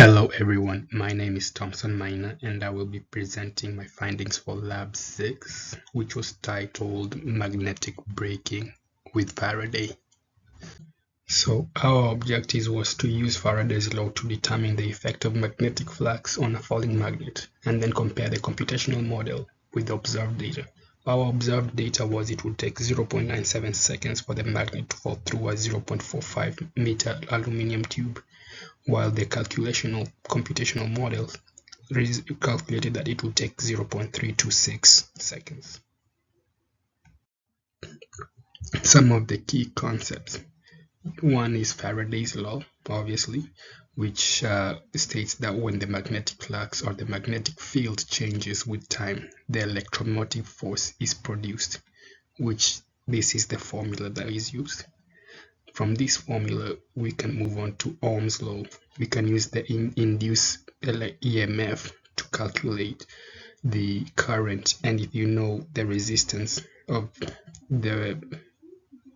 Hello everyone, my name is Thompson Maina and I will be presenting my findings for Lab 6, which was titled Magnetic Braking with Faraday. So our objective was to use Faraday's law to determine the effect of magnetic flux on a falling magnet and then compare the computational model with the observed data. Our observed data was it would take 0.97 seconds for the magnet to fall through a 0.45 meter aluminum tube, while the computational model calculated that it would take 0.326 seconds. Some of the key concepts. One is Faraday's law, obviously, which states that when the magnetic flux or the magnetic field changes with time, the electromotive force is produced, which this is the formula that is used. From this formula, we can move on to Ohm's law. We can use the induced EMF to calculate the current, and if you know the resistance of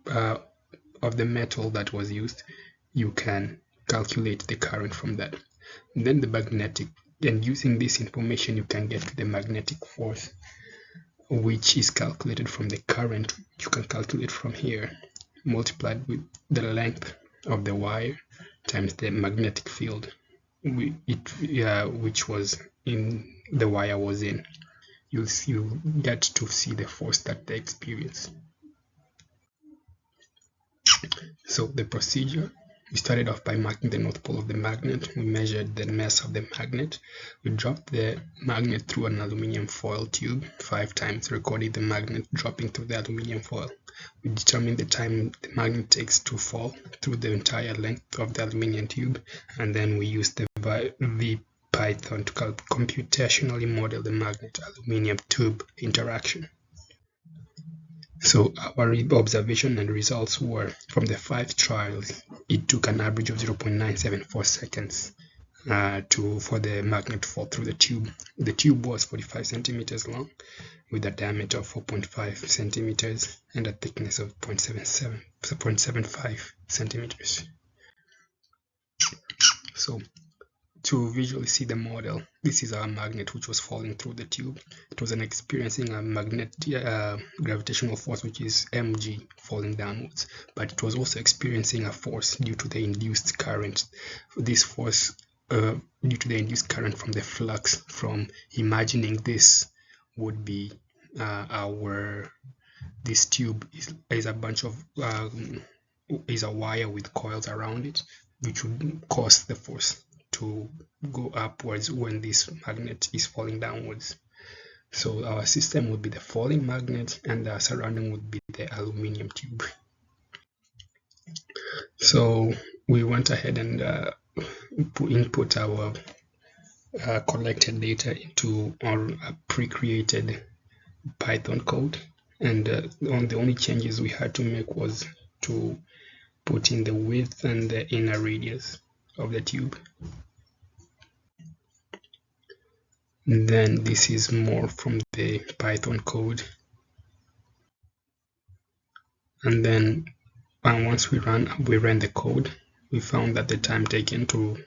the metal that was used, you can calculate the current from that. And then the magnetic, and using this information, you can get to the magnetic force, which is calculated from the current. You can calculate from here, multiplied with the length of the wire times the magnetic field which was in the wire was in. You get to see the force that they experience. So the procedure, we started off by marking the north pole of the magnet. We measured the mass of the magnet. We dropped the magnet through an aluminum foil tube 5 times, recording the magnet dropping through the aluminum foil. We determined the time the magnet takes to fall through the entire length of the aluminum tube, and then we used the VPython to computationally model the magnet-aluminum tube interaction. So our observation and results were, from the 5 trials, it took an average of 0.974 seconds for the magnet to fall through the tube. The tube was 45 centimeters long, with a diameter of 4.5 centimeters and a thickness of 0.75 centimeters. So to visually see the model, this is our magnet which was falling through the tube. It was experiencing a gravitational force, which is mg, falling downwards, but it was also experiencing a force due to the induced current. This force due to the induced current from the flux, from imagining this would be this tube is a bunch of is a wire with coils around it, which would cause the force to go upwards when this magnet is falling downwards. So our system would be the falling magnet and the surrounding would be the aluminum tube. So we went ahead and input our collected data into our pre-created Python code, and the only changes we had to make was to put in the width and the inner radius of the tube. And then this is more from the Python code. And then once we ran the code, we found that the time taken to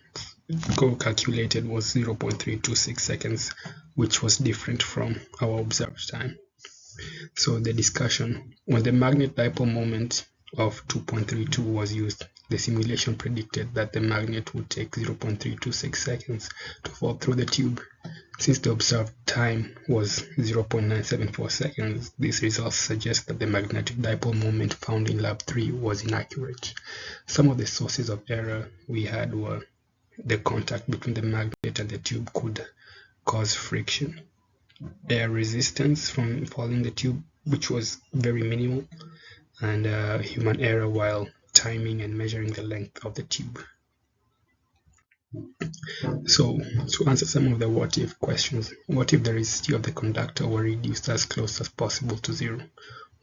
go calculated was 0.326 seconds, which was different from our observed time. So the discussion, when the magnet dipole moment of 2.32 was used, the simulation predicted that the magnet would take 0.326 seconds to fall through the tube. Since the observed time was 0.974 seconds, these results suggest that the magnetic dipole moment found in Lab 3 was inaccurate. Some of the sources of error we had were the contact between the magnet and the tube could cause friction, air resistance from falling the tube, which was very minimal, and human error while timing and measuring the length of the tube. So to answer some of the what if questions, what if the resistivity of the conductor were reduced as close as possible to 0?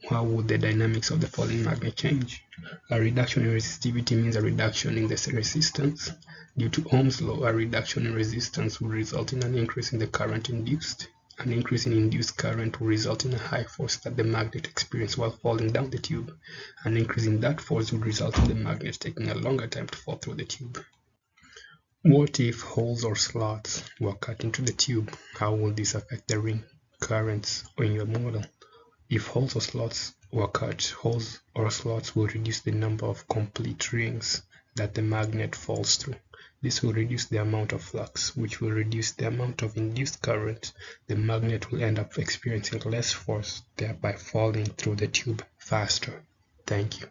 How would the dynamics of the falling magnet change? A reduction in resistivity means a reduction in the resistance. Due to Ohm's law, a reduction in resistance would result in an increase in the current induced. An increase in induced current will result in a high force that the magnet experienced while falling down the tube. An increase in that force would result in the magnet taking a longer time to fall through the tube. What if holes or slots were cut into the tube? How will this affect the ring currents in your model? If holes or slots were cut, holes or slots will reduce the number of complete rings that the magnet falls through. This will reduce the amount of flux, which will reduce the amount of induced current. The magnet will end up experiencing less force, thereby falling through the tube faster. Thank you.